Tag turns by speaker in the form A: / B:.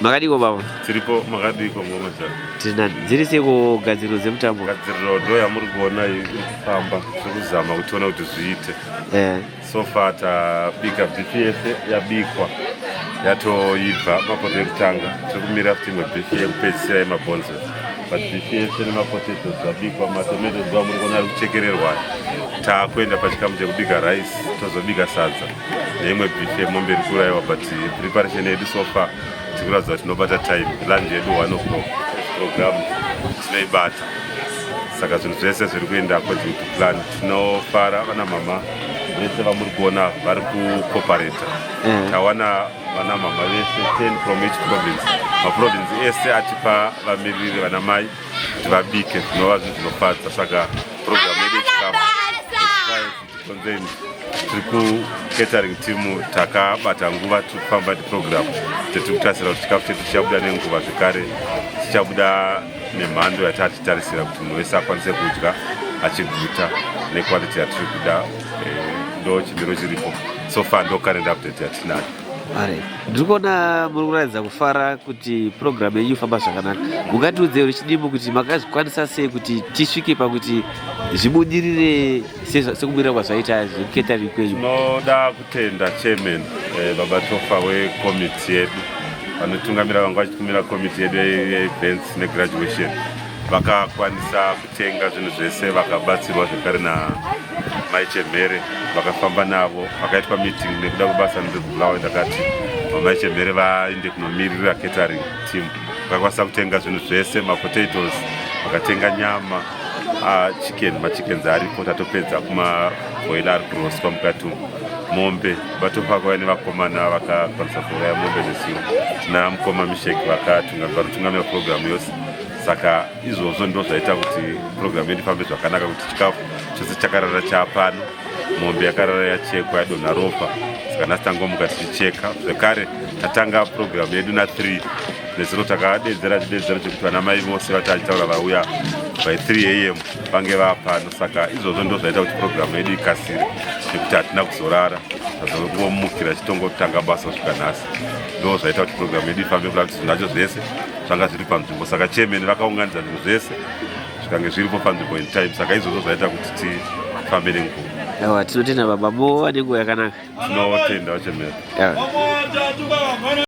A: Makadiko baba.
B: Tiripo makadiko ngoma cha.
A: Tinani. Dziri seko gadziro dzemutambo.
B: Gadziro ndo yamuri kuona ifamba kuzama kutiona kuti zviite. So far tabika BPS yabikwa. Yatoibva mapoto ekutanga. Tirikumira kuti imwe BPS yekupedzisira yemabhonzo. But BPS nemapotato zabikwa, matomato zva muri kuona ari kuchekererwa. Takuenda pachikamu chekubika rice, tozobika sadza. Neimwe BPS mombe iri kuraiwa, but preparation yedu so far tikuratidza kuti tinobata time. Lunch yedu 1 o'clock program tinoibata. Saka zvinhu zvese zviri kuenda according to plan. Tinofara vana mama vese vamuri kuona vari kucooperata. Tawana vana mama vese 10 from each province. Maprovince ese atipa vamiriri vana mai kuti vabike zvinova zvinhu zvinofadza. Saka program yedu yechikafu tiri ku-catering team takabata nguva tiri kufamba program tiri kutasira kuti chikafu chedu chichabuda nenguva zvekare chichabuda nemhando yatatichitarisira kuti munhu wese akwanise kudya achiguta nequality yatiri kuda. Ndo chimiro chiripo so far ndo current update yatinayo.
A: Ndiri kuona muri kuratidza kufara kuti program yenyu ifamba zvakanaka. Mungatiudze kuti chidimbo kuti makazvikwanisa sei kuti tisvike pakuti zvibudirire sekubudirira kwazvaita zvekuketari kwenyu.
B: Tinoda kutenda chairman baba Tofa wekomiti yedu vanotungamira vanga vachitumira komiti yedu yeevents negraduation. Vakakwanisa kutenga zvinhu zvese vakabatsirwa zvekare namai Chemhere vakafamba navo vakaitwa meeting nekuda kwebasa ndekubulawa. Ndakati mamai Chemhere vaende kunomirira catering team. Vakakwanisa kutenga zvinhu zvese, mapotatoes, vakatenga nyama, machickens aripo. Tatopedza kumabhoila ari kuroswa mukati mombe. Vatopakwa nevakomana vakakwanisa kuuraya mombe nezivo. Tina mukoma Misheki vakatungamira program yose. Saka izvozvo ndo zvaita kuti program yedu ifambe zvakanaka, kuti chikafu chose chakarara chapano, mombe yakarara yachekwa yadonha ropa. Saka nhasi tangomuka tichicheka. Zvekare tatanga program yedu na3 nezuro takadedzera chidedzero chekuti vana mai vose vatachitaura vauya by 3 am vange vapano. Saka izvozvo ndo zvaita kuti program yedu ikasire nekuti hatina kuzorara, tazongomukira chitongotanga basa kusvika nhasi. Ndo zvaita kuti program yedu ifambe kuti zvinhu zvacho zvese zvanga zviri panzvimbo. Saka chairman vakaunganidza zvinhu zvese zvikange zviripo panzvimbo in time. Saka izvozvo zvaita kuti tifambe nenguva.
A: Tinotenda baba, mova nenguva yakanaka.
B: Tinotenda chairman.